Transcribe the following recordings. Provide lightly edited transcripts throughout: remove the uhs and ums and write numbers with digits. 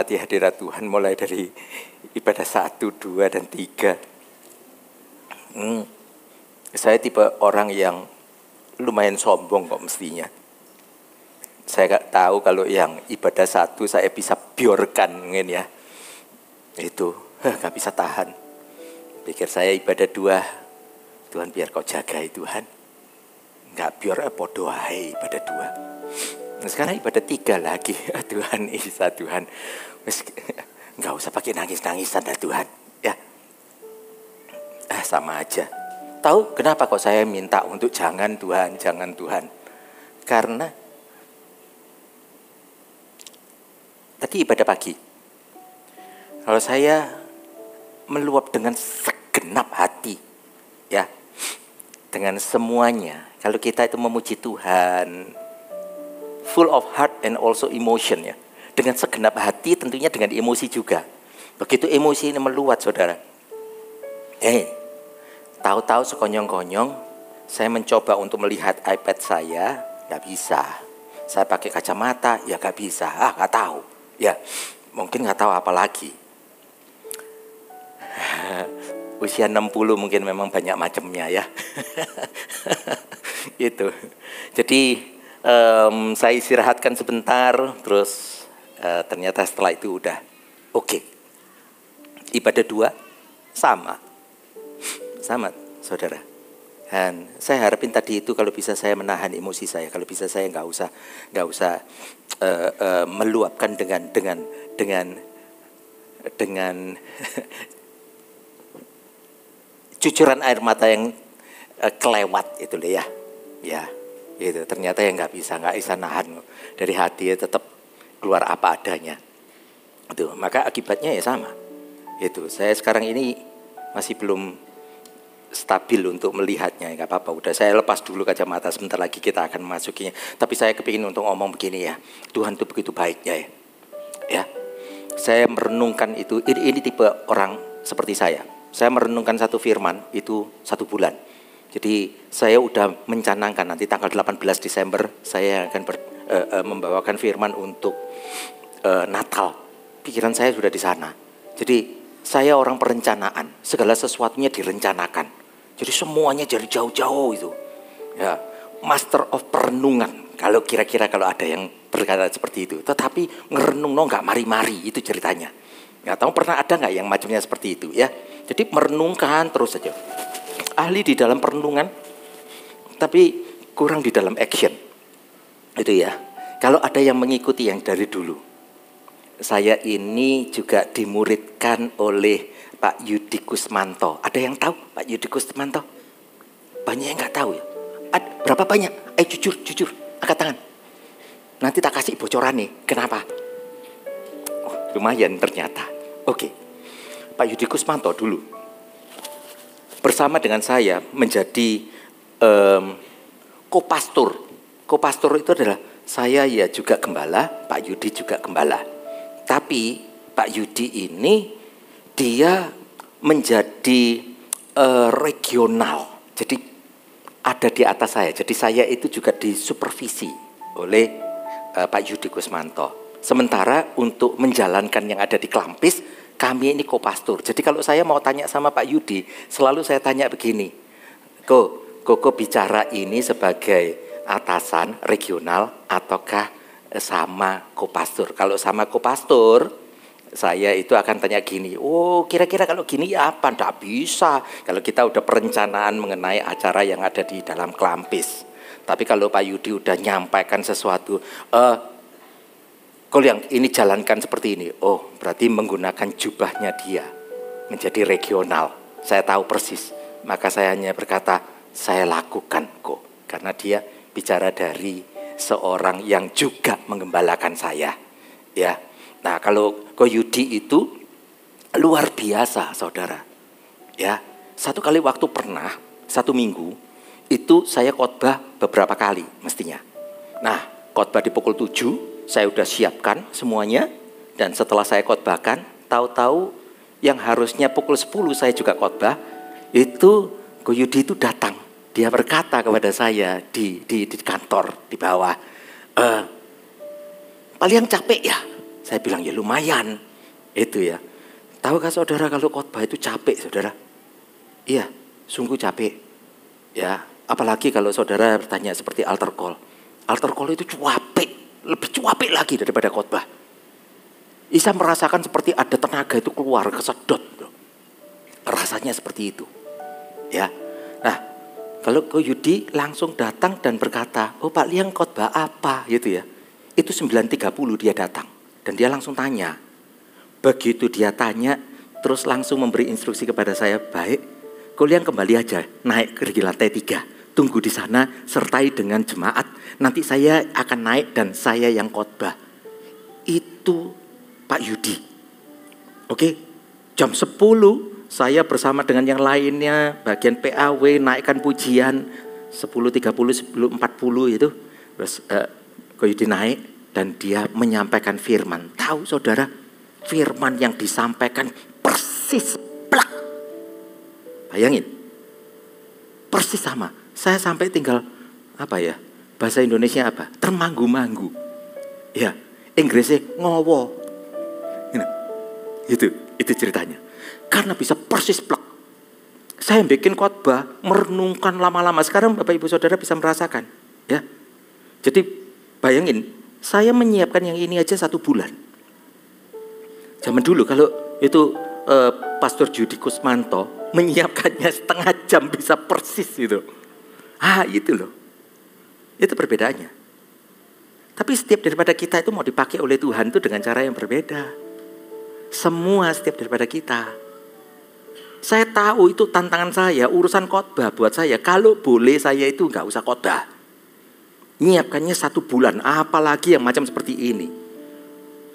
menikmati hadirat Tuhan mulai dari ibadah 1, 2, dan 3. Saya tipe orang yang lumayan sombong kok mestinya. Saya gak tahu kalau yang ibadah 1 saya bisa biorkan ya. Itu gak bisa tahan. Pikir saya ibadah 2, Tuhan biar kau jaga Tuhan. Gak biar podo ae ibadah 2. Nah, sekarang ibadah 3 lagi. Tuhan Isa Tuhan. Gak usah pakai nangis-nangisan dah Tuhan. Ya. Sama aja. Tahu kenapa kok saya minta untuk jangan Tuhan, jangan Tuhan? Karena tadi ibadah pagi, kalau saya meluap dengan segenap hati, ya, dengan semuanya. Kalau kita itu memuji Tuhan, full of heart and also emotion ya, dengan segenap hati tentunya dengan emosi juga. Begitu emosi ini meluap, saudara. Tahu-tahu sekonyong-konyong, saya mencoba untuk melihat iPad saya, nggak bisa. Saya pakai kacamata, ya nggak bisa. Nggak tahu. Ya, mungkin nggak tahu apa lagi. Usia 60 mungkin memang banyak macamnya ya. Itu. Jadi saya istirahatkan sebentar, terus ternyata setelah itu udah oke. Ibadah 2 sama, saudara. Dan saya harapin tadi itu kalau bisa saya menahan emosi saya, kalau bisa saya nggak usah meluapkan dengan cucuran air mata yang kelewat itu loh ya. Ya, itu ternyata yang nggak bisa nahan dari hati ya, tetap keluar apa adanya. Itu, maka akibatnya ya sama. Itu, saya sekarang ini masih belum stabil untuk melihatnya, nggak apa-apa. Udah saya lepas dulu kacamata, sebentar lagi kita akan memasukinya. Tapi saya kepingin untuk ngomong begini ya, Tuhan itu begitu baiknya ya. Ya, saya merenungkan itu. Ini tipe orang seperti saya. Saya merenungkan satu firman itu 1 bulan. Jadi saya udah mencanangkan nanti tanggal 18 Desember saya akan membawakan firman untuk Natal. Pikiran saya sudah di sana. Jadi saya orang perencanaan, segala sesuatunya direncanakan. Jadi semuanya dari jauh-jauh itu. Ya, master of perenungan. Kalau kira-kira kalau ada yang berkata seperti itu. Tetapi ngerenung nggak mari-mari itu ceritanya. Nggak tahu pernah ada nggak yang macamnya seperti itu ya. Jadi merenungkan terus saja. Ahli di dalam perenungan, tapi kurang di dalam action. Itu ya. Kalau ada yang mengikuti yang dari dulu. Saya ini juga dimuridkan oleh Pak Yudi Kusmanto. Ada yang tahu Pak Yudi Kusmanto? Banyak yang nggak tahu ya. Berapa banyak? Jujur, angkat tangan. Nanti tak kasih bocoran nih. Kenapa? Lumayan ternyata. Oke. Pak Yudi Kusmanto dulu bersama dengan saya menjadi kopastor. Kopastor itu adalah saya ya juga gembala, Pak Yudi juga gembala. Tapi Pak Yudi ini dia menjadi regional. Jadi ada di atas saya. Jadi saya itu juga disupervisi oleh Pak Yudi Kusmanto. Sementara untuk menjalankan yang ada di Klampis, kami ini kopastor. Jadi kalau saya mau tanya sama Pak Yudi, selalu saya tanya begini. Kok bicara ini sebagai atasan regional ataukah sama kopastor? Kalau sama kopastor, saya itu akan tanya gini. Oh, kira-kira kalau gini ya apa? Nggak bisa. Kalau kita udah perencanaan mengenai acara yang ada di dalam Klampis. Tapi kalau Pak Yudi udah nyampaikan sesuatu, kalau yang ini jalankan seperti ini, oh berarti menggunakan jubahnya dia menjadi regional. Saya tahu persis. Maka saya hanya berkata, saya lakukan kok. Karena dia bicara dari seorang yang juga menggembalakan saya. Ya. Nah kalau Ko Yudi itu luar biasa saudara. Ya. Satu kali waktu pernah, 1 minggu, itu saya khotbah beberapa kali mestinya. Nah khotbah di pukul 7. Saya udah siapkan semuanya. Dan setelah saya khotbahkan, tahu-tahu yang harusnya pukul 10 saya juga khotbah, itu Ko Yudi itu datang. Dia berkata kepada saya di kantor di bawah, paling capek ya. Saya bilang ya lumayan. Itu ya. Tahukah saudara kalau khotbah itu capek saudara? Iya, sungguh capek. Ya, apalagi kalau saudara bertanya seperti altar call. Altar call itu capek, lebih capek lagi daripada khotbah. Isa merasakan seperti ada tenaga itu keluar, kesedot. Rasanya seperti itu. Ya. Nah, kalau Ko Yudi langsung datang dan berkata, "Oh Pak Liang khotbah apa?" gitu ya. Itu 9.30 dia datang dan dia langsung tanya. Begitu dia tanya, terus langsung memberi instruksi kepada saya, "Baik, Ko Liang kembali aja naik ke lantai 3. Tunggu di sana sertai dengan jemaat. Nanti saya akan naik dan saya yang khotbah." Itu Pak Yudi. Oke, jam 10 saya bersama dengan yang lainnya bagian PAW naikkan pujian 10.30 10.40 itu. Terus Ko Yudi naik dan dia menyampaikan firman. Tahu saudara, firman yang disampaikan persis plak. Bayangin, persis sama. Saya sampai tinggal apa ya? Bahasa Indonesia apa? Termanggu-manggu. Ya, Inggrisnya ngowo. Itu ceritanya. Karena bisa persis plek. Saya bikin khotbah, merenungkan lama-lama. Sekarang Bapak Ibu Saudara bisa merasakan. Ya. Jadi bayangin, saya menyiapkan yang ini aja 1 bulan. Zaman dulu kalau itu Pastor Judi Kusmanto menyiapkannya setengah jam bisa persis itu. Itu loh. Itu perbedaannya. Tapi setiap daripada kita itu mau dipakai oleh Tuhan itu dengan cara yang berbeda. Semua setiap daripada kita. Saya tahu itu tantangan saya, urusan khotbah buat saya. Kalau boleh saya itu nggak usah khotbah. Nyiapkannya 1 bulan, apalagi yang macam seperti ini.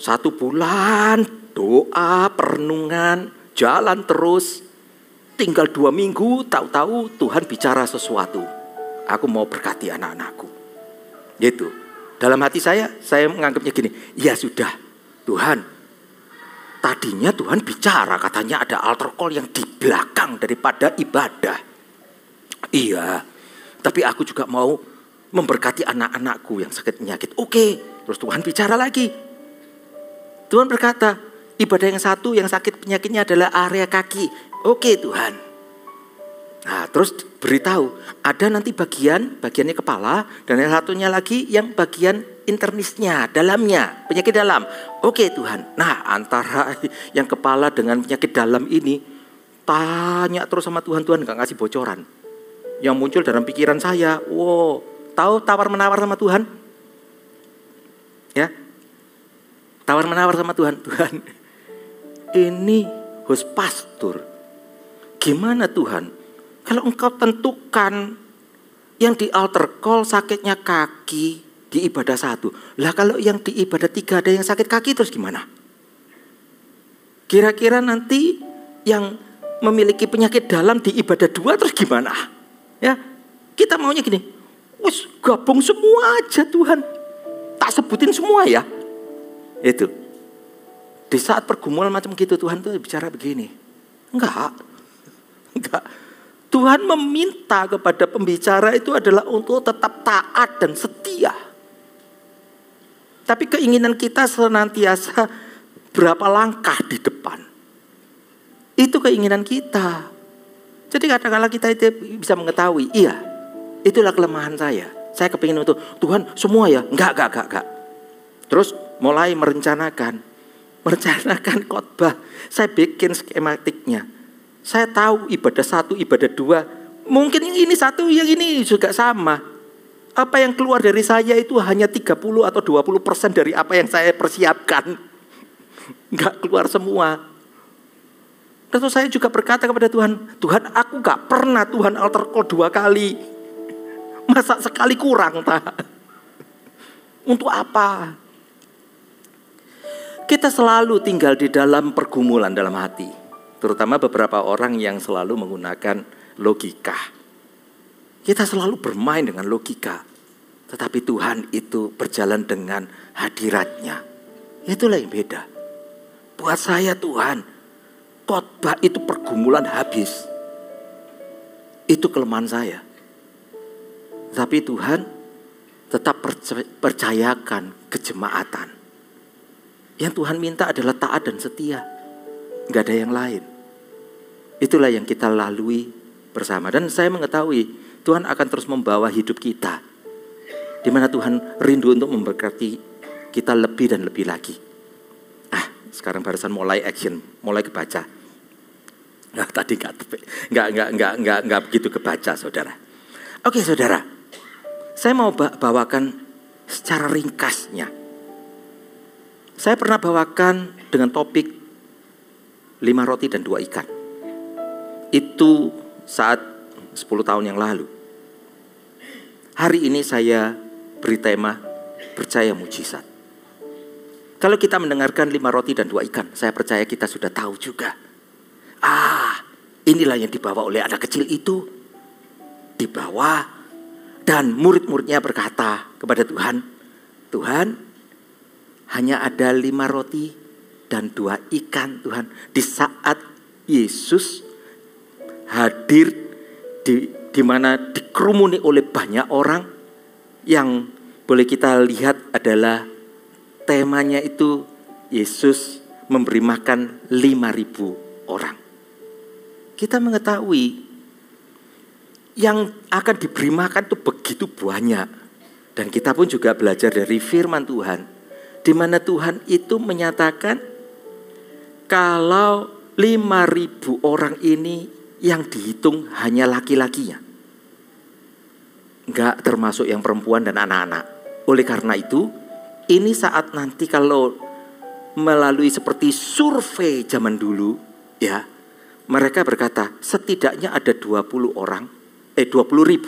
1 bulan, doa, perenungan, jalan terus. Tinggal 2 minggu, tahu-tahu Tuhan bicara sesuatu. Aku mau berkati anak-anakku. Gitu. Dalam hati saya menganggapnya gini, ya sudah, Tuhan. Tadinya Tuhan bicara, katanya ada altar call yang di belakang daripada ibadah. Iya, tapi aku juga mau memberkati anak-anakku yang sakit penyakit. Oke, terus Tuhan bicara lagi. Tuhan berkata, ibadah yang satu yang sakit penyakitnya adalah area kaki. Oke Tuhan. Nah, terus beritahu, ada nanti bagiannya kepala, dan yang satunya lagi yang bagian internisnya, dalamnya, penyakit dalam. Oke Tuhan. Nah, antara yang kepala dengan penyakit dalam ini, tanya terus sama Tuhan gak ngasih bocoran. Yang muncul dalam pikiran saya, wow, tahu tawar-menawar sama Tuhan? Ya, tawar-menawar sama Tuhan. Tuhan, ini host pastor. Gimana Tuhan? Kalau engkau tentukan yang di altar call sakitnya kaki, di ibadah 1. Lah kalau yang di ibadah 3 ada yang sakit kaki terus gimana? Kira-kira nanti yang memiliki penyakit dalam di ibadah 2 terus gimana? Ya, kita maunya gini. Wes gabung semua aja Tuhan. Tak sebutin semua ya. Itu. Di saat pergumulan macam gitu Tuhan tuh bicara begini. Enggak. Tuhan meminta kepada pembicara itu adalah untuk tetap taat dan setia. Tapi keinginan kita senantiasa berapa langkah di depan. Itu keinginan kita. Jadi kadang-kadang kita itu bisa mengetahui, iya, itulah kelemahan saya. Saya kepingin untuk, Tuhan semua ya, enggak. Terus mulai merencanakan khotbah. Saya bikin skematiknya. Saya tahu ibadah 1, ibadah 2. Mungkin yang ini 1, yang ini juga sama. Apa yang keluar dari saya itu hanya 30 atau 20% dari apa yang saya persiapkan. Enggak keluar semua. Terus saya juga berkata kepada Tuhan, Tuhan aku enggak pernah Tuhan altar call 2 kali. Masa sekali kurang tak? Untuk apa? Kita selalu tinggal di dalam pergumulan dalam hati. Terutama beberapa orang yang selalu menggunakan logika. Kita selalu bermain dengan logika. Tetapi Tuhan itu berjalan dengan hadiratnya. Itulah yang beda. Buat saya Tuhan, khotbah itu pergumulan habis. Itu kelemahan saya. Tapi Tuhan tetap percayakan kejemaatan. Yang Tuhan minta adalah taat dan setia. Gak ada yang lain. Itulah yang kita lalui bersama. Dan saya mengetahui Tuhan akan terus membawa hidup kita, di mana Tuhan rindu untuk memberkati kita lebih dan lebih lagi. Sekarang barusan mulai action, mulai kebaca. Nah, tadi nggak begitu kebaca, saudara. Oke, saudara. Saya mau bawakan secara ringkasnya. Saya pernah bawakan dengan topik 5 roti dan 2 ikan. Itu saat 10 tahun yang lalu. Hari ini saya beri tema percaya mujizat. Kalau kita mendengarkan 5 roti dan 2 ikan, saya percaya kita sudah tahu juga. Inilah yang dibawa oleh anak kecil itu. Dibawa dan murid-muridnya berkata kepada Tuhan, Tuhan, hanya ada 5 roti dan 2 ikan, Tuhan. Di saat Yesus hadir di mana dikerumuni oleh banyak orang, yang boleh kita lihat adalah temanya itu Yesus memberi makan 5.000 orang. Kita mengetahui yang akan diberi makan itu begitu banyak. Dan kita pun juga belajar dari firman Tuhan, di mana Tuhan itu menyatakan kalau 5.000 orang ini yang dihitung hanya laki-lakinya, enggak termasuk yang perempuan dan anak-anak. Oleh karena itu, ini saat nanti kalau melalui seperti survei zaman dulu, ya, mereka berkata setidaknya ada 20.000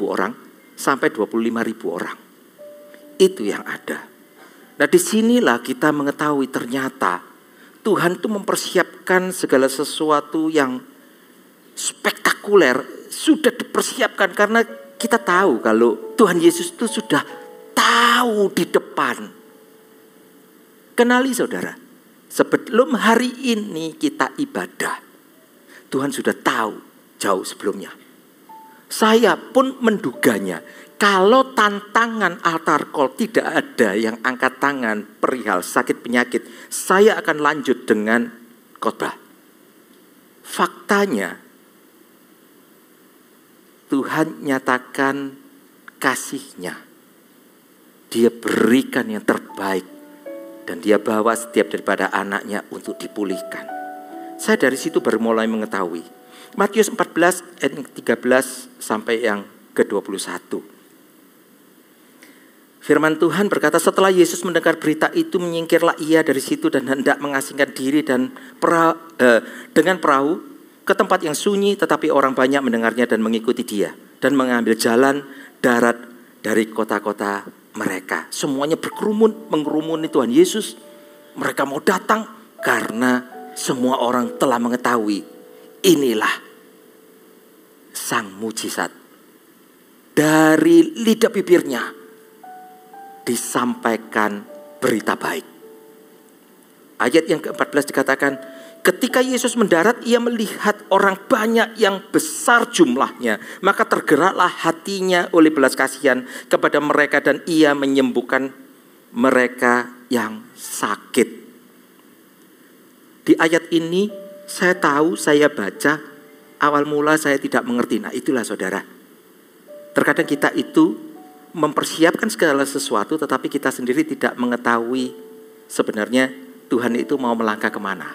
orang sampai 25.000 orang. Itu yang ada. Nah, disinilah kita mengetahui ternyata Tuhan itu mempersiapkan segala sesuatu yang spektakuler, sudah dipersiapkan karena kita tahu kalau Tuhan Yesus itu sudah tahu di depan. Kenali saudara, sebelum hari ini kita ibadah, Tuhan sudah tahu jauh sebelumnya. Saya pun menduganya, kalau tantangan altar call tidak ada yang angkat tangan perihal sakit penyakit, saya akan lanjut dengan khotbah. Faktanya, Tuhan nyatakan kasih-Nya. Dia berikan yang terbaik. Dan dia bawa setiap daripada anaknya untuk dipulihkan. Saya dari situ baru mulai mengetahui. Matius 14 ayat 13 sampai yang ke-21. Firman Tuhan berkata, setelah Yesus mendengar berita itu, menyingkirlah ia dari situ dan hendak mengasingkan diri dan dengan perahu ke tempat yang sunyi, tetapi orang banyak mendengarnya dan mengikuti dia dan mengambil jalan darat dari kota-kota mereka. Semuanya berkerumun mengerumuni Tuhan Yesus. Mereka mau datang karena semua orang telah mengetahui inilah sang mujizat. Dari lidah bibirnya disampaikan berita baik. Ayat yang ke-14 dikatakan, ketika Yesus mendarat, ia melihat orang banyak yang besar jumlahnya. Maka tergeraklah hatinya oleh belas kasihan kepada mereka dan ia menyembuhkan mereka yang sakit. Di ayat ini saya tahu, saya baca, awal mula saya tidak mengerti. Nah, itulah saudara. Terkadang kita itu mempersiapkan segala sesuatu tetapi kita sendiri tidak mengetahui sebenarnya Tuhan itu mau melangkah kemana.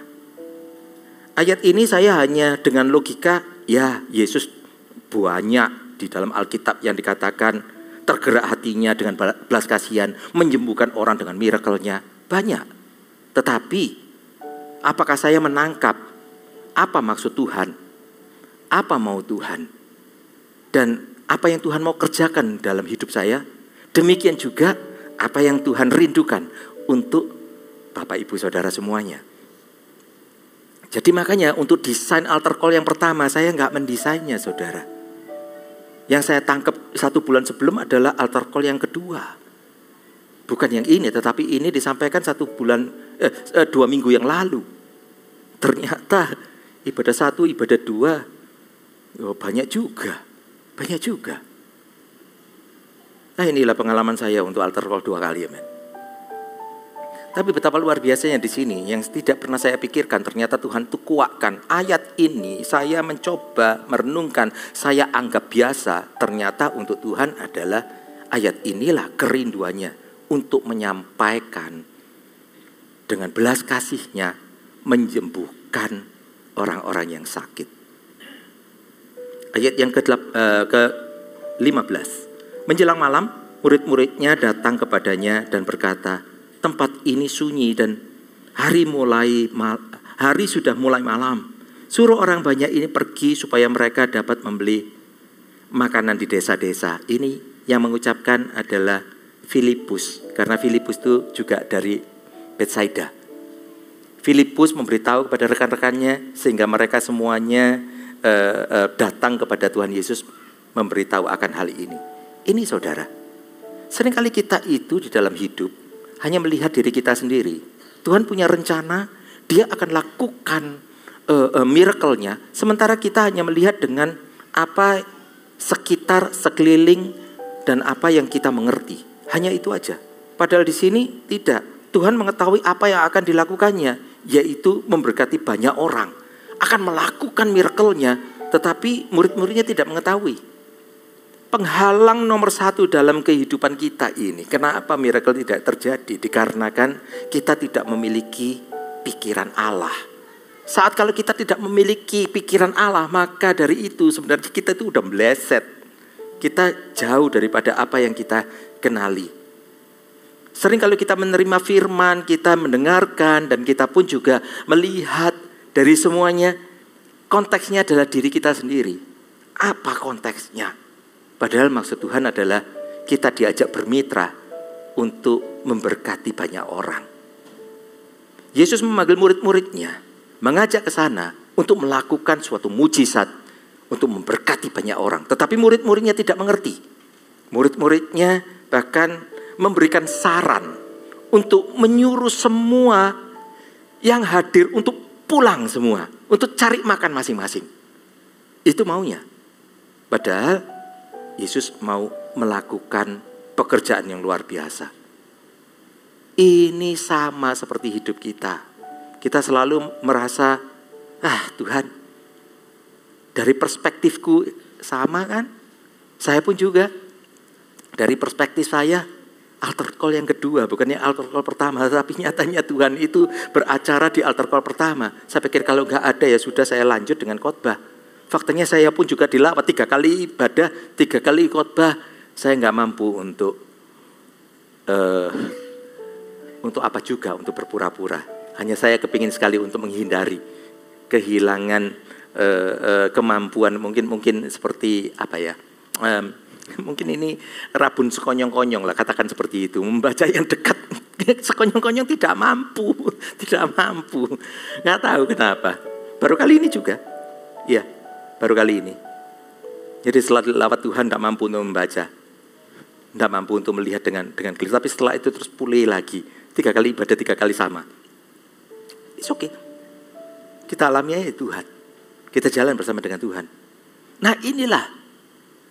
Ayat ini saya hanya dengan logika, ya Yesus banyak di dalam Alkitab yang dikatakan tergerak hatinya dengan belas kasihan, menyembuhkan orang dengan miracle-nya, banyak. Tetapi apakah saya menangkap apa maksud Tuhan? Apa mau Tuhan? Dan apa yang Tuhan mau kerjakan dalam hidup saya? Demikian juga apa yang Tuhan rindukan untuk Bapak Ibu Saudara semuanya. Jadi makanya untuk desain altar call yang pertama saya nggak mendesainnya saudara. Yang saya tangkap 1 bulan sebelum adalah altar call yang kedua. Bukan yang ini, tetapi ini disampaikan 2 minggu yang lalu. Ternyata ibadah 1, ibadah 2, banyak juga. Nah, inilah pengalaman saya untuk altar call 2 kali, amen. Tapi betapa luar biasanya di sini yang tidak pernah saya pikirkan, ternyata Tuhan itu kuatkan. Ayat ini saya mencoba merenungkan, saya anggap biasa, ternyata untuk Tuhan adalah ayat inilah kerinduannya untuk menyampaikan dengan belas kasihnya menyembuhkan orang-orang yang sakit. Ayat yang ke-15. Menjelang malam, murid-muridnya datang kepadanya dan berkata, tempat ini sunyi dan hari sudah mulai malam. Suruh orang banyak ini pergi supaya mereka dapat membeli makanan di desa-desa. Ini yang mengucapkan adalah Filipus, karena Filipus itu juga dari Betsaida. Filipus memberitahu kepada rekan-rekannya sehingga mereka semuanya datang kepada Tuhan Yesus memberitahu akan hal ini. Ini saudara, seringkali kita itu di dalam hidup hanya melihat diri kita sendiri. Tuhan punya rencana, dia akan lakukan miracle-nya. Sementara kita hanya melihat dengan apa sekitar, sekeliling, dan apa yang kita mengerti. Hanya itu aja. Padahal di sini tidak. Tuhan mengetahui apa yang akan dilakukannya, yaitu memberkati banyak orang. Akan melakukan miracle-nya, tetapi murid-muridnya tidak mengetahui. Penghalang nomor satu dalam kehidupan kita ini, kenapa miracle tidak terjadi? Dikarenakan kita tidak memiliki pikiran Allah. Saat kalau kita tidak memiliki pikiran Allah, maka dari itu sebenarnya kita itu udah meleset. Kita jauh daripada apa yang kita kenali. Sering kalau kita menerima firman, kita mendengarkan, dan kita pun juga melihat dari semuanya, konteksnya adalah diri kita sendiri. Apa konteksnya? Padahal maksud Tuhan adalah kita diajak bermitra untuk memberkati banyak orang. Yesus memanggil murid-muridnya, mengajak ke sana untuk melakukan suatu mujizat, untuk memberkati banyak orang. Tetapi murid-muridnya tidak mengerti. Murid-muridnya bahkan memberikan saran untuk menyuruh semua yang hadir untuk pulang semua, untuk cari makan masing-masing. Itu maunya. Padahal Yesus mau melakukan pekerjaan yang luar biasa. Ini sama seperti hidup kita. Kita selalu merasa, Tuhan, dari perspektifku sama kan? Saya pun juga, dari perspektif saya, altar call yang kedua, bukannya altar call pertama. Tapi nyatanya Tuhan itu beracara di altar call pertama. Saya pikir kalau nggak ada ya sudah, saya lanjut dengan khotbah. Faktanya saya pun juga dilawat 3 kali ibadah, 3 kali khotbah. Saya nggak mampu untuk apa juga, untuk berpura-pura. Hanya saya kepingin sekali untuk menghindari kehilangan kemampuan. Mungkin seperti apa ya? Mungkin ini rabun sekonyong-konyong lah, katakan seperti itu. Membaca yang dekat sekonyong-konyong tidak mampu. Nggak tahu kenapa. Baru kali ini juga, ya. Baru kali ini. Jadi setelah lawat Tuhan tidak mampu untuk membaca, tidak mampu untuk melihat dengan clear. Tapi setelah itu terus pulih lagi. 3 kali ibadah, 3 kali sama. It's okay. Kita alami aja Tuhan. Kita jalan bersama dengan Tuhan. Nah inilah,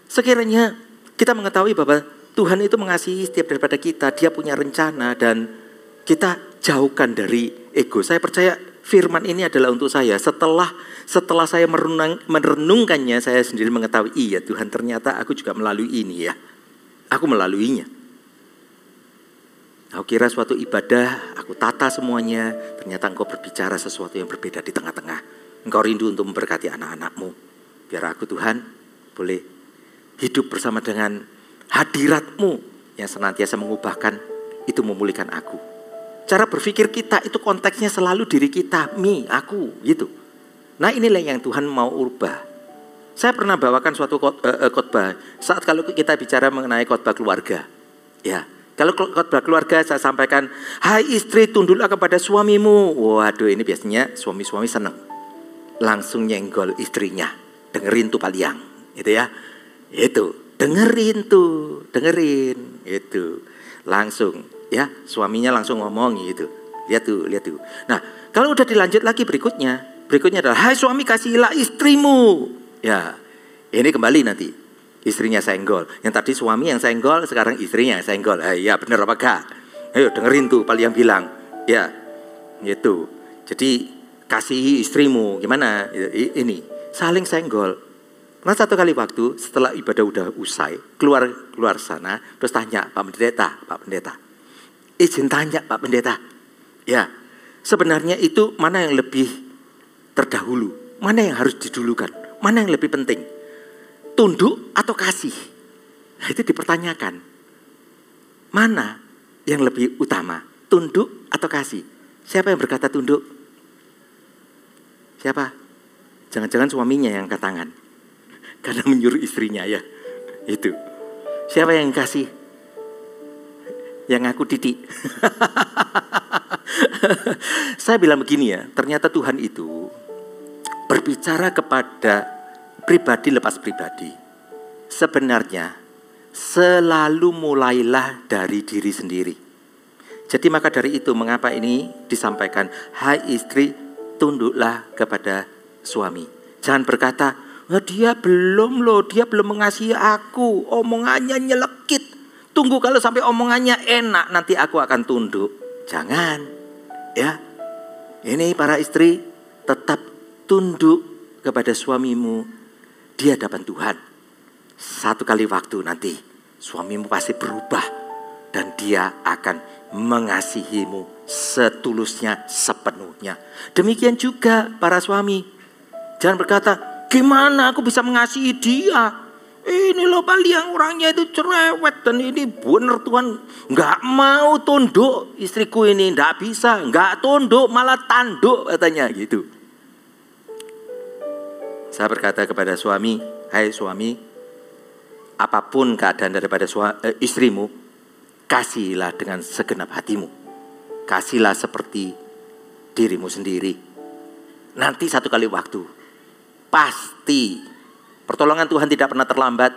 sekiranya kita mengetahui bahwa Tuhan itu mengasihi setiap daripada kita. Dia punya rencana dan kita jauhkan dari ego. Saya percaya firman ini adalah untuk saya. Setelah saya merenungkannya, saya sendiri mengetahui, iya Tuhan, ternyata aku juga melalui ini ya. Aku melaluinya. Aku kira suatu ibadah, aku tata semuanya. Ternyata engkau berbicara sesuatu yang berbeda di tengah-tengah. Engkau rindu untuk memberkati anak-anakmu. Biar aku Tuhan boleh hidup bersama dengan hadiratmu yang senantiasa mengubahkan, itu memulihkan aku. Cara berpikir kita itu konteksnya selalu diri kita, aku, gitu. Nah inilah yang Tuhan mau ubah. Saya pernah bawakan suatu khotbah saat kalau kita bicara mengenai khotbah keluarga. Ya, kalau khotbah keluarga saya sampaikan, hai istri tunduklah kepada suamimu. Waduh, ini biasanya suami-suami senang. Langsung nyenggol istrinya, dengerin tuh paliang, gitu ya. Itu, dengerin, itu. Langsung. Ya, suaminya langsung ngomong gitu. Lihat tuh. Nah, kalau udah dilanjut lagi berikutnya adalah, hai suami kasihilah istrimu. Ya, ini kembali nanti. Istrinya senggol. Yang tadi suami yang senggol, sekarang istrinya yang senggol. Ya benar apa gak? Ayo dengerin tuh paling yang bilang. Ya, itu. Jadi kasihi istrimu, gimana? Ini saling senggol. Nah satu kali waktu setelah ibadah udah usai, keluar sana, terus tanya Pak Pendeta, izin tanya Pak Pendeta. Ya, sebenarnya itu mana yang lebih terdahulu, mana yang harus didulukan, mana yang lebih penting, tunduk atau kasih? Nah, itu dipertanyakan. Mana yang lebih utama, tunduk atau kasih? Siapa yang berkata tunduk? Siapa? Jangan-jangan suaminya yang angkat tangan. Karena menyuruh istrinya ya. Itu. Siapa yang kasih? Yang ngaku titik. Saya bilang begini ya, ternyata Tuhan itu berbicara kepada pribadi lepas pribadi. Sebenarnya selalu mulailah dari diri sendiri. Jadi maka dari itu mengapa ini disampaikan, hai istri, tunduklah kepada suami. Jangan berkata, nah, dia belum mengasihi aku, omongannya nyelekit. Tunggu kalau sampai omongannya enak, nanti aku akan tunduk. Jangan, ya. Ini para istri, tetap tunduk kepada suamimu di hadapan Tuhan. Satu kali waktu nanti, suamimu pasti berubah dan dia akan mengasihimu setulusnya, sepenuhnya. Demikian juga para suami. Jangan berkata, gimana aku bisa mengasihi dia? Ini loh Baliang orangnya itu cerewet dan ini benar Tuhan nggak mau tunduk istriku ini, nggak bisa, nggak tunduk malah tanduk katanya gitu. Saya berkata kepada suami, hai suami, apapun keadaan daripada istrimu, kasihilah dengan segenap hatimu, kasihlah seperti dirimu sendiri. Nanti satu kali waktu pasti pertolongan Tuhan tidak pernah terlambat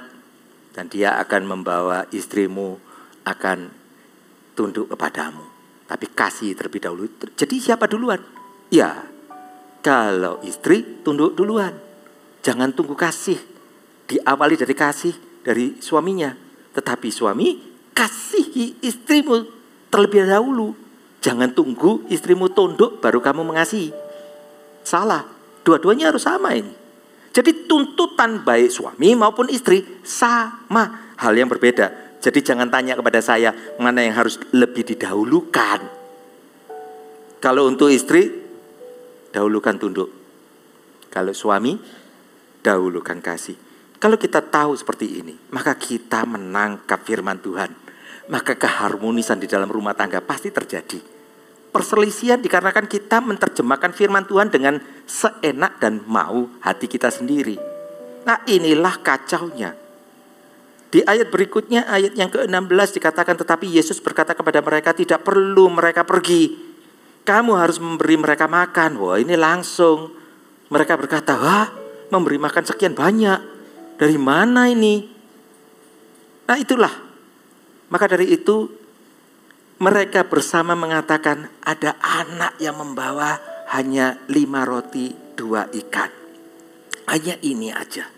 dan dia akan membawa istrimu akan tunduk kepadamu. Tapi kasih terlebih dahulu. Jadi siapa duluan? Ya, kalau istri tunduk duluan. Jangan tunggu kasih. Diawali dari kasih dari suaminya. Tetapi suami kasihi istrimu terlebih dahulu. Jangan tunggu istrimu tunduk baru kamu mengasihi. Salah. Dua-duanya harus sama ini. Jadi tuntutan baik suami maupun istri sama, hal yang berbeda. Jadi jangan tanya kepada saya mana yang harus lebih didahulukan. Kalau untuk istri, dahulukan tunduk. Kalau suami, dahulukan kasih. Kalau kita tahu seperti ini, maka kita menangkap firman Tuhan. Maka keharmonisan di dalam rumah tangga pasti terjadi. Perselisihan dikarenakan kita menerjemahkan firman Tuhan dengan seenak dan mau hati kita sendiri. Nah inilah kacaunya. Di ayat berikutnya, ayat yang ke-16 dikatakan, tetapi Yesus berkata kepada mereka, tidak perlu mereka pergi. Kamu harus memberi mereka makan. Wah ini langsung. Mereka berkata, wah memberi makan sekian banyak. Dari mana ini? Nah itulah. Maka dari itu mereka bersama mengatakan ada anak yang membawa hanya 5 roti 2 ikan. Hanya ini aja.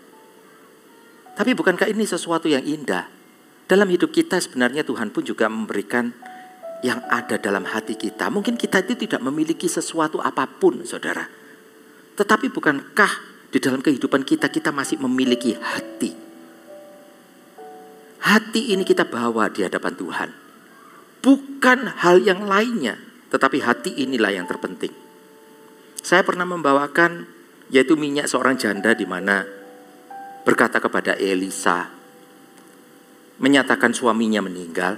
Tapi bukankah ini sesuatu yang indah? Dalam hidup kita sebenarnya Tuhan pun juga memberikan yang ada dalam hati kita. Mungkin kita itu tidak memiliki sesuatu apapun saudara. Tetapi bukankah di dalam kehidupan kita masih memiliki hati? Hati ini kita bawa di hadapan Tuhan. Bukan hal yang lainnya, tetapi hati inilah yang terpenting. Saya pernah membawakan yaitu minyak seorang janda di mana berkata kepada Elisa, menyatakan suaminya meninggal,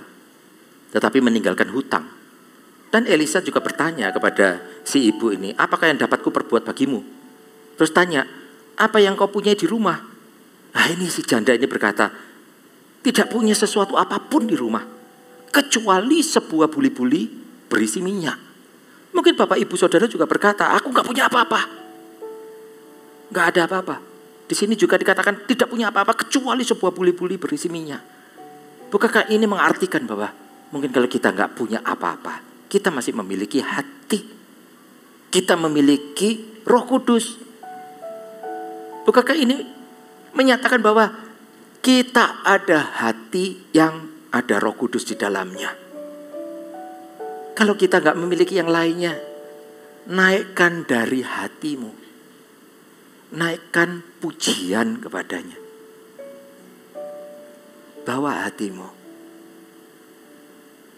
tetapi meninggalkan hutang. Dan Elisa juga bertanya kepada si ibu ini, apakah yang dapat ku perbuat bagimu? Terus tanya, apa yang kau punya di rumah? Nah ini si janda ini berkata, tidak punya sesuatu apapun di rumah, kecuali sebuah buli-buli berisi minyak. Mungkin bapak ibu saudara juga berkata, aku gak punya apa-apa. Gak ada apa-apa. Di sini juga dikatakan tidak punya apa-apa kecuali sebuah buli-buli berisi minyak. Bukankah ini mengartikan bahwa mungkin kalau kita gak punya apa-apa, kita masih memiliki hati. Kita memiliki Roh Kudus. Bukankah ini menyatakan bahwa kita ada hati yang ada Roh Kudus di dalamnya. Kalau kita nggak memiliki yang lainnya, naikkan dari hatimu. Naikkan pujian kepadanya. Bawa hatimu.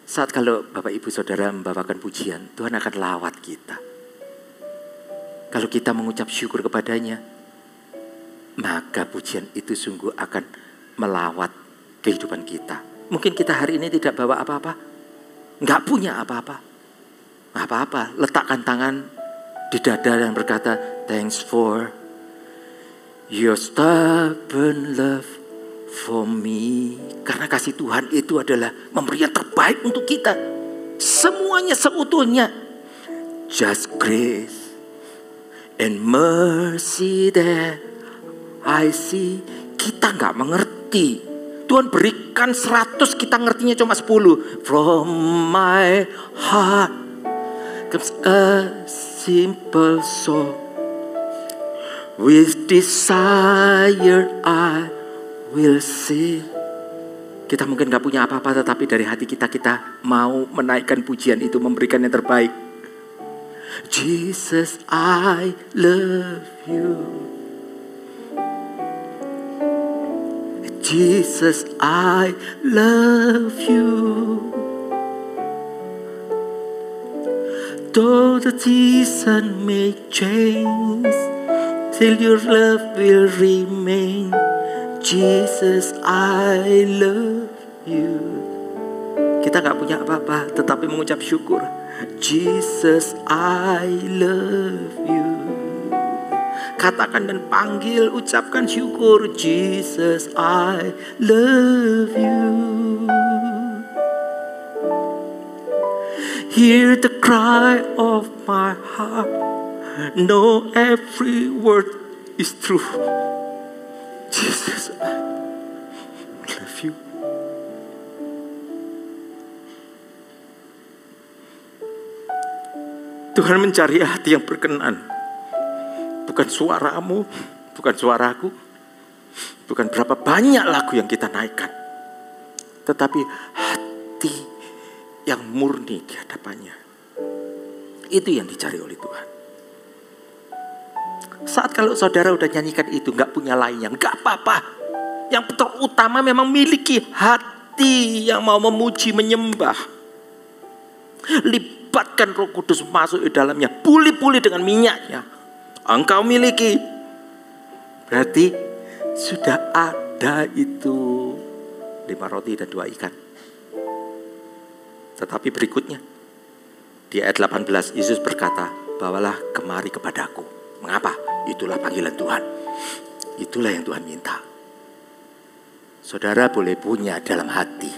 Saat kalau Bapak Ibu Saudara membawakan pujian, Tuhan akan lawat kita. Kalau kita mengucap syukur kepadanya, maka pujian itu sungguh akan melawat kehidupan kita. Mungkin kita hari ini tidak bawa apa-apa, nggak punya apa-apa. Nggak apa-apa, letakkan tangan di dada dan berkata, thanks for your stubborn love for me. Karena kasih Tuhan itu adalah memberi yang terbaik untuk kita. Semuanya seutuhnya. Just grace and mercy that I see. Kita nggak mengerti. Tuhan berikan 100, kita ngertinya cuma 10. From my heart comes a simple song. With desire I will sing. Kita mungkin gak punya apa-apa, tetapi dari hati kita mau menaikkan pujian itu, memberikan yang terbaik. Jesus, I love you. Jesus, I love you. Though the season may change, till your love will remain. Jesus, I love you. Kita gak punya apa-apa, tetapi mengucap syukur. Jesus, I love you. Katakan dan panggil, ucapkan syukur. Jesus, I love you. Hear the cry of my heart. Know every word is true. Jesus, I love you. Tuhan mencari hati yang berkenan. Bukan suaramu, bukan suaraku, bukan berapa banyak lagu yang kita naikkan, tetapi hati yang murni di hadapannya. Itu yang dicari oleh Tuhan. Saat kalau saudara udah nyanyikan itu, gak punya lainnya, gak apa-apa. Yang terutama memang miliki hati yang mau memuji, menyembah. Libatkan Roh Kudus masuk di dalamnya, pulih-pulih dengan minyaknya. Engkau miliki, berarti sudah ada itu 5 roti dan 2 ikan. Tetapi berikutnya di ayat 18 Yesus berkata, bawalah kemari kepadaku. Mengapa? Itulah panggilan Tuhan. Itulah yang Tuhan minta. Saudara boleh punya dalam hati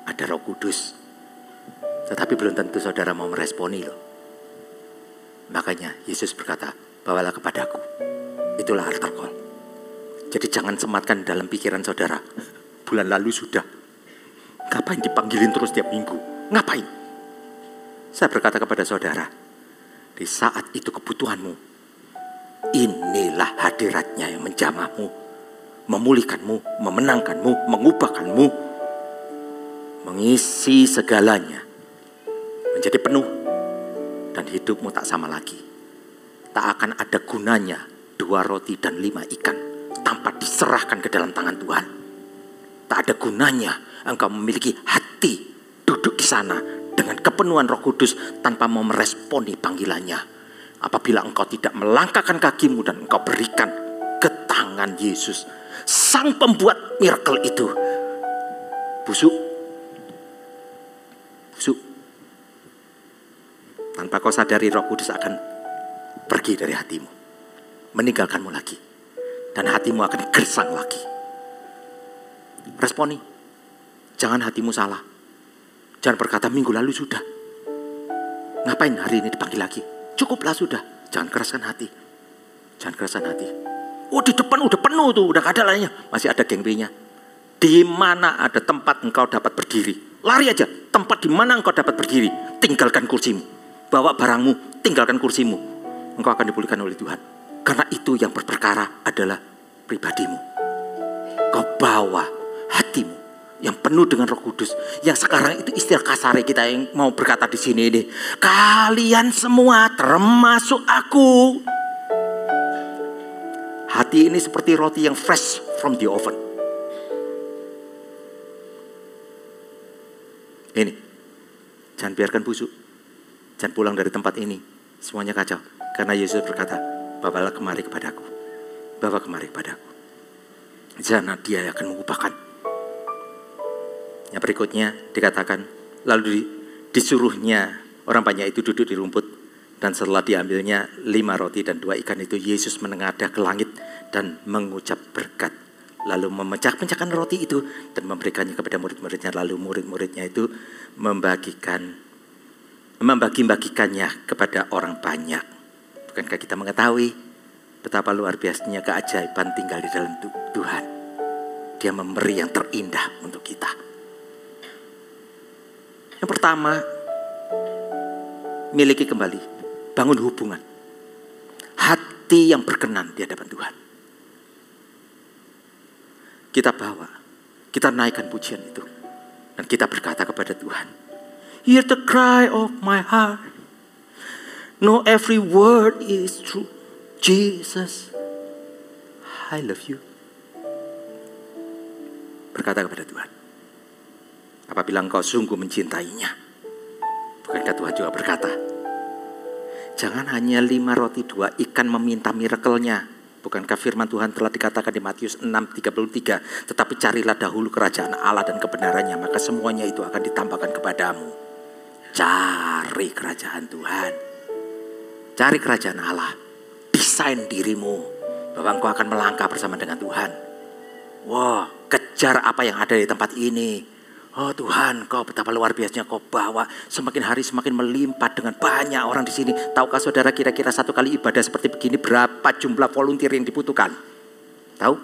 ada Roh Kudus, tetapi belum tentu saudara mau meresponi loh. Makanya Yesus berkata, bawalah kepadaku. Itulah altar call. Jadi jangan sematkan dalam pikiran saudara, bulan lalu sudah. Ngapain dipanggilin terus tiap minggu? Ngapain? Saya berkata kepada saudara, di saat itu kebutuhanmu, inilah hadiratnya yang menjamahmu, memulihkanmu, memenangkanmu, mengubahkanmu, mengisi segalanya, menjadi penuh, dan hidupmu tak sama lagi. Tak akan ada gunanya 2 roti dan 5 ikan tanpa diserahkan ke dalam tangan Tuhan. Tak ada gunanya engkau memiliki hati duduk di sana dengan kepenuhan Roh Kudus tanpa mau meresponi panggilannya. Apabila engkau tidak melangkahkan kakimu dan engkau berikan ke tangan Yesus, sang pembuat miracle itu. Busuk. Tanpa kau sadari, Roh Kudus akan pergi dari hatimu, meninggalkanmu lagi, dan hatimu akan gersang lagi. Responi. Jangan hatimu salah. Jangan berkata minggu lalu sudah. Ngapain hari ini dipanggil lagi? Cukuplah sudah. Jangan keraskan hati. Jangan keraskan hati. Oh, di depan udah penuh tuh, udah gak ada lainnya. Masih ada geng B-nya. Di mana ada tempat engkau dapat berdiri, lari aja. Tempat di mana engkau dapat berdiri, tinggalkan kursimu. Bawa barangmu, tinggalkan kursimu. Engkau akan dipulihkan oleh Tuhan. Karena itu yang berperkara adalah pribadimu. Kau bawa hatimu, yang penuh dengan Roh Kudus. Yang sekarang itu istilah kasar kita yang mau berkata di sini ini. Kalian semua termasuk aku. Hati ini seperti roti yang fresh from the oven. Ini, jangan biarkan busuk. Jangan pulang dari tempat ini semuanya kacau. Karena Yesus berkata, bawalah kemari kepadaku. Bawa kemari kepadaku. Jangan dia akan mengubahkan. Yang berikutnya dikatakan, lalu disuruhnya orang banyak itu duduk di rumput. Dan setelah diambilnya 5 roti dan 2 ikan itu, Yesus menengadah ke langit dan mengucap berkat. Lalu memecah-pecahkan roti itu dan memberikannya kepada murid-muridnya. Lalu murid-muridnya itu membagi-bagikannya kepada orang banyak. Bukankah kita mengetahui betapa luar biasanya keajaiban tinggal di dalam Tuhan. Dia memberi yang terindah untuk kita. Yang pertama, miliki kembali, bangun hubungan, hati yang berkenan di hadapan Tuhan. Kita bawa, kita naikkan pujian itu, dan kita berkata kepada Tuhan, hear the cry of my heart, know every word is true, Jesus, I love you. Berkata kepada Tuhan, apabila engkau sungguh mencintainya. Bukankah Tuhan juga berkata, jangan hanya 5 roti 2 ikan meminta miracle-nya. Bukankah firman Tuhan telah dikatakan di Matius 6:33, tetapi carilah dahulu kerajaan Allah dan kebenarannya, maka semuanya itu akan ditambahkan kepadamu. Cari kerajaan Tuhan. Cari kerajaan Allah. Desain dirimu bahwa engkau akan melangkah bersama dengan Tuhan. Wah, kejar apa yang ada di tempat ini. Oh Tuhan, kau betapa luar biasanya kau bawa. Semakin hari semakin melimpah dengan banyak orang di sini. Tahukah saudara kira-kira satu kali ibadah seperti begini berapa jumlah volunteer yang dibutuhkan? Tahu?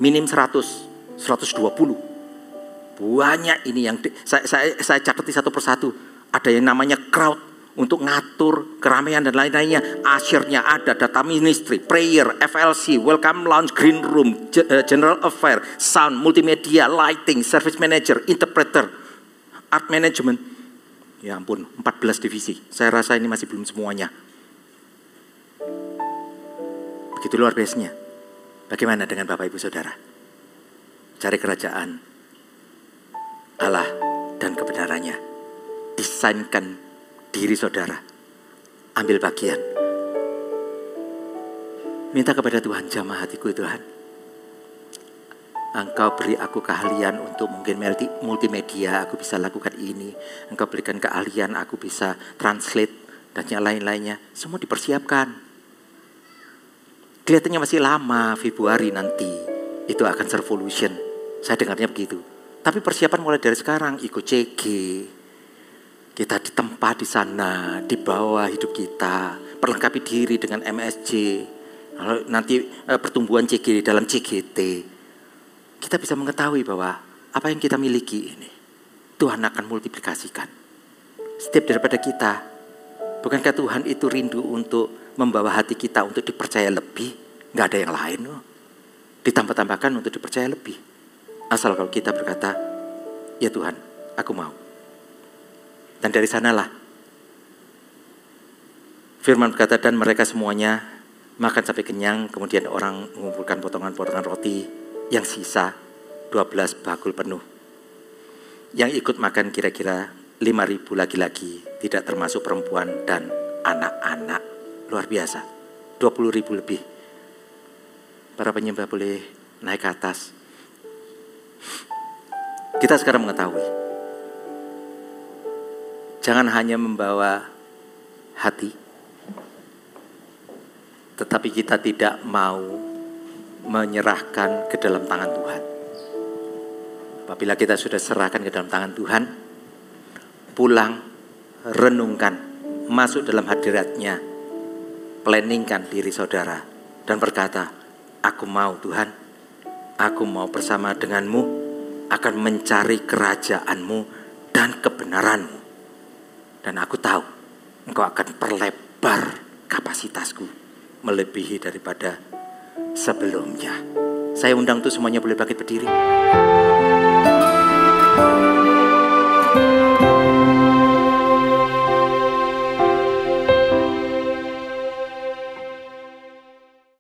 Minim 100, 120. Banyak ini yang saya catat satu persatu. Ada yang namanya crowd. Untuk ngatur keramaian dan lain-lainnya. Asyirnya ada, data ministry, prayer, FLC, welcome lounge, green room, general affair, sound, multimedia, lighting, service manager, interpreter, art management. Ya ampun, 14 divisi. Saya rasa ini masih belum semuanya. Begitu luar biasanya. Bagaimana dengan Bapak Ibu Saudara? Cari kerajaan Allah dan kebenarannya. Desainkan diri saudara, ambil bagian. Minta kepada Tuhan, jamah hatiku Tuhan. Engkau beri aku keahlian untuk mungkin multimedia, aku bisa lakukan ini. Engkau berikan keahlian, aku bisa translate dan yang lain-lainnya. Semua dipersiapkan. Kelihatannya masih lama, Februari nanti itu akan Servolution. Saya dengarnya begitu. Tapi persiapan mulai dari sekarang, ikut CG. Kita ditempa di sana, di bawah hidup kita, perlengkapi diri dengan MSJ, nanti pertumbuhan CG dalam CGT. Kita bisa mengetahui bahwa apa yang kita miliki ini, Tuhan akan multiplikasikan. Setiap daripada kita, bukankah Tuhan itu rindu untuk membawa hati kita untuk dipercaya lebih? Gak ada yang lain loh. Ditambah-tambahkan untuk dipercaya lebih. Asal kalau kita berkata, ya Tuhan, aku mau. Dan dari sanalah firman berkata, dan mereka semuanya makan sampai kenyang. Kemudian orang mengumpulkan potongan-potongan roti yang sisa 12 bakul penuh. Yang ikut makan kira-kira 5.000 laki-laki, tidak termasuk perempuan dan anak-anak. Luar biasa, 20.000 lebih. Para penyembah boleh naik ke atas. Kita sekarang mengetahui, jangan hanya membawa hati, tetapi kita tidak mau menyerahkan ke dalam tangan Tuhan. Apabila kita sudah serahkan ke dalam tangan Tuhan, pulang, renungkan, masuk dalam hadiratnya, planningkan diri saudara, dan berkata, aku mau Tuhan, aku mau bersama denganmu, akan mencari kerajaan-Mu dan kebenaran-Mu. Dan aku tahu Engkau akan perlebar kapasitasku melebihi daripada sebelumnya. Saya undang tuh semuanya boleh bangkit berdiri.